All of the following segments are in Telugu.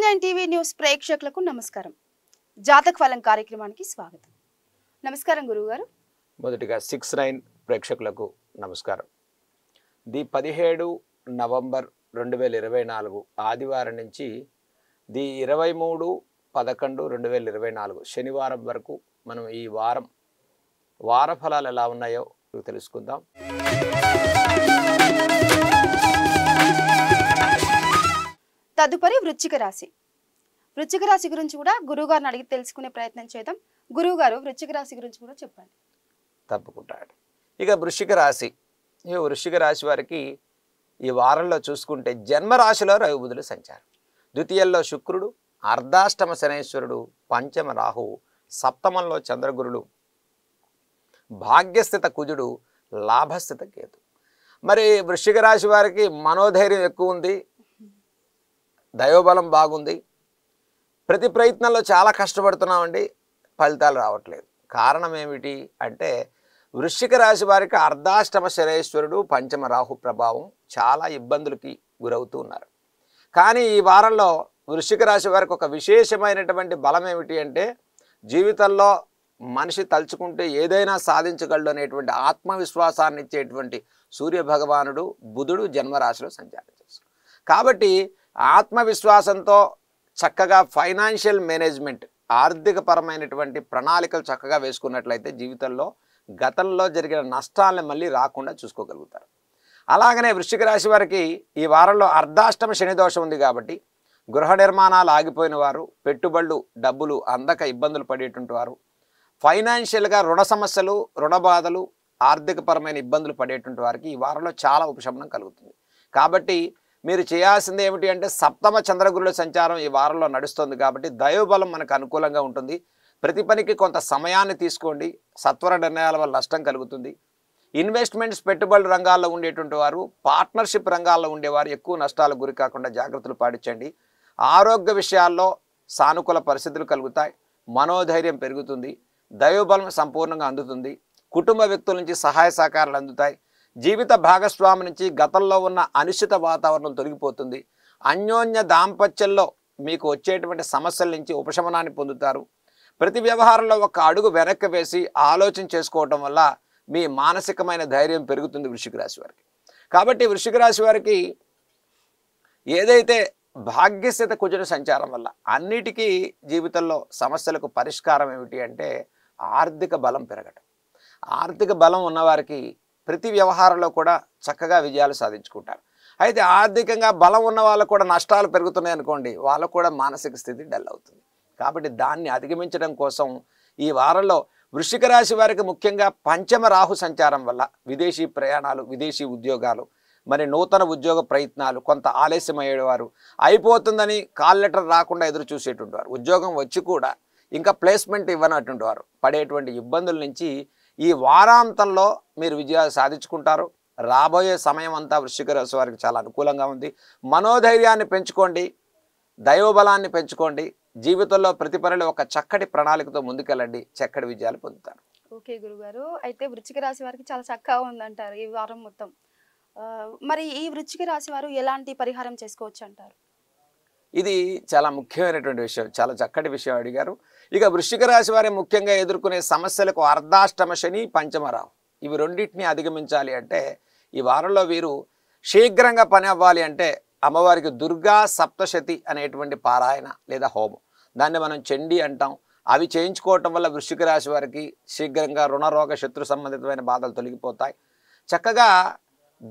టీవీ9 టీవీ న్యూస్ ప్రేక్షకులకు నమస్కారం. జాతక ఫలం కార్యక్రమానికి స్వాగతం. నమస్కారం గురువుగారు. మొదటిగా 6-9 ప్రేక్షకులకు నమస్కారం. 17 నవంబర్ 2024 ఆదివారం నుంచి 23/11/2024 శనివారం వరకు మనం ఈ వార ఫలాలు ఎలా ఉన్నాయో తెలుసుకుందాం. తదుపరి వృశ్చిక రాశి. వృశ్చిక రాశి గురించి కూడా గురువుగారిని అడిగి తెలుసుకునే ప్రయత్నం చేద్దాం. గురువుగారు వృశ్చిక రాశి గురించి కూడా చెప్పండి. తప్పకుండా. ఇక వృశ్చిక రాశి వారికి ఈ వారంలో చూసుకుంటే జన్మరాశిలో రవి బుధుల సంచారం, ద్వితీయంలో శుక్రుడు, అర్ధాష్టమ శనేశ్వరుడు, పంచమ రాహువు, సప్తమంలో చంద్రగురుడు, భాగ్యస్థిత కుజుడు, లాభస్థిత కేతు. మరి వృశ్చిక రాశి వారికి మనోధైర్యం ఎక్కువ ఉంది, దైవబలం బాగుంది. ప్రతి ప్రయత్నంలో చాలా కష్టపడుతున్నామండి, ఫలితాలు రావట్లేదు. కారణం ఏమిటి అంటే వృశ్చిక రాశి వారికి అర్ధాష్టమ శనేశ్వరుడు, పంచమ రాహు ప్రభావం చాలా ఇబ్బందులకి గురవుతూ ఉన్నారు. కానీ ఈ వారంలో వృశ్చిక రాశి వారికి ఒక విశేషమైనటువంటి బలం ఏమిటి అంటే జీవితంలో మనిషి తలుచుకుంటే ఏదైనా సాధించగలడు అనేటువంటి ఆత్మవిశ్వాసాన్ని ఇచ్చేటువంటి సూర్య భగవానుడు బుధుడు జన్మరాశిలో సంచారం చేస్తారు. కాబట్టి ఆత్మవిశ్వాసంతో చక్కగా ఫైనాన్షియల్ మేనేజ్మెంట్, ఆర్థికపరమైనటువంటి ప్రణాళికలు చక్కగా వేసుకున్నట్లయితే జీవితంలో గతంలో జరిగిన నష్టాలను మళ్ళీ రాకుండా చూసుకోగలుగుతారు. అలాగనే వృశ్చిక రాశి వారికి ఈ వారంలో అర్ధాష్టమ శని దోషం ఉంది కాబట్టి గృహ నిర్మాణాలు ఆగిపోయిన వారు, పెట్టుబడులు డబ్బులు అందక ఇబ్బందులు పడేటువంటి వారు, ఫైనాన్షియల్గా రుణ సమస్యలు, రుణ బాధలు, ఆర్థికపరమైన ఇబ్బందులు పడేటువంటి వారికి ఈ వారంలో చాలా ఉపశమనం కలుగుతుంది. కాబట్టి మీరు చేయాల్సింది ఏమిటి అంటే సప్తమ చంద్రగురుల సంచారం ఈ వారంలో నడుస్తుంది కాబట్టి దైవబలం మనకు అనుకూలంగా ఉంటుంది. ప్రతి పనికి కొంత సమయాన్ని తీసుకోండి, సత్వర నిర్ణయాల వల్ల నష్టం కలుగుతుంది. ఇన్వెస్ట్మెంట్స్, పెట్టుబడుల రంగాల్లో ఉండేటువంటి వారు, పార్ట్నర్షిప్ రంగాల్లో ఉండేవారు ఎక్కువ నష్టాలకు గురి కాకుండా జాగ్రత్తలు పాటించండి. ఆరోగ్య విషయాల్లో సానుకూల పరిస్థితులు కలుగుతాయి, మనోధైర్యం పెరుగుతుంది, దైవబలం సంపూర్ణంగా అందుతుంది, కుటుంబ వ్యక్తుల నుంచి సహాయ సహకారాలు అందుతాయి, జీవిత భాగస్వామి నుంచి గతంలో ఉన్న అనిశ్చిత వాతావరణం తొలగిపోతుంది, అన్యోన్య దాంపత్యంలో మీకు వచ్చేటువంటి సమస్యల నుంచి ఉపశమనాన్ని పొందుతారు. ప్రతి వ్యవహారంలో ఒక అడుగు వెనక్కి వేసి ఆలోచన చేసుకోవటం వల్ల మీ మానసికమైన ధైర్యం పెరుగుతుంది వృశ్చిక రాశి వారికి. కాబట్టి వృశ్చిక రాశి వారికి ఏదైతే భాగ్యస్థిత కుజుల సంచారం వల్ల అన్నిటికీ జీవితంలో సమస్యలకు పరిష్కారం ఏమిటి అంటే ఆర్థిక బలం పెరగటం. ఆర్థిక బలం ఉన్నవారికి ప్రతి వ్యవహారంలో కూడా చక్కగా విజయాలు సాధించుకుంటారు. అయితే ఆర్థికంగా బలం ఉన్న వాళ్ళకు కూడా నష్టాలు పెరుగుతున్నాయి అనుకోండి, వాళ్ళకు కూడా మానసిక స్థితి డల్ అవుతుంది. కాబట్టి దాన్ని అధిగమించడం కోసం ఈ వారంలో వృశ్చిక రాశి వారికి ముఖ్యంగా పంచమ రాహు సంచారం వల్ల విదేశీ ప్రయాణాలు, విదేశీ ఉద్యోగాలు, మరి నూతన ఉద్యోగ ప్రయత్నాలు, కొంత ఆలస్యం అయ్యేవారు, అయిపోతుందని కాల్ లెటర్ రాకుండా ఎదురు చూసేటువంటి వారు, ఉద్యోగం వచ్చి కూడా ఇంకా ప్లేస్మెంట్ ఇవ్వనటువంటి వారు పడేటువంటి ఇబ్బందుల నుంచి ఈ వారాంతంలో మీరు విజయాలు సాధించుకుంటారు. రాబోయే సమయం అంతా వృశ్చిక రాశి వారికి చాలా అనుకూలంగా ఉంది. మనోధైర్యాన్ని పెంచుకోండి, దైవబలాన్ని పెంచుకోండి, జీవితంలో ప్రతి పనిలో ఒక చక్కటి ప్రణాళికతో ముందుకెళ్ళండి, చక్కటి విజయాలు పొందుతారు. ఓకే గురుగారు, అయితే వృశ్చిక రాశి వారికి చాలా చక్కగా ఉందంటారు ఈ వారం మొత్తం. మరి ఈ వృశ్చిక రాశి వారు ఎలాంటి పరిహారం చేసుకోవచ్చు అంటారు? ఇది చాలా ముఖ్యమైనటువంటి విషయం, చాలా చక్కటి విషయం అడిగారు. ఇక వృశ్చిక రాశి వారి ముఖ్యంగా ఎదుర్కొనే సమస్యలకు అర్ధాష్టమ శని, పంచమ రాహు, ఇవి రెండింటిని అధిగమించాలి అంటే ఈ వారంలో వీరు శీఘ్రంగా పని అవ్వాలి అంటే అమ్మవారికి దుర్గా సప్తశతి అనేటువంటి పారాయణ లేదా హోమం, దాన్ని మనం చండీ అంటాం, అవి చేయించుకోవటం వల్ల వృశ్చిక రాశి వారికి శీఘ్రంగా రుణరోగ శత్రు సంబంధితమైన బాధలు తొలగిపోతాయి. చక్కగా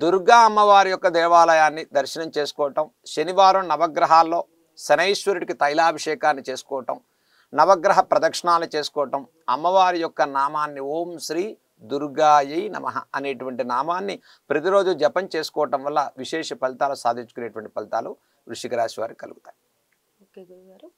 దుర్గా అమ్మవారి యొక్క దేవాలయాన్ని దర్శనం చేసుకోవటం, శనివారం నవగ్రహాల్లో శనైశ్వరుడికి తైలాభిషేకాన్ని చేసుకోవటం, నవగ్రహ ప్రదక్షిణాలు చేసుకోవటం, అమ్మవారి యొక్క నామాన్ని ఓం శ్రీ దుర్గాయై నమః అనేటువంటి నామాన్ని ప్రతిరోజు జపం చేసుకోవటం వల్ల విశేష ఫలితాలు సాధించుకునేటువంటి ఫలితాలు వృశ్చిక రాశి వారికి కలుగుతాయి. ఓకే గురుగారు.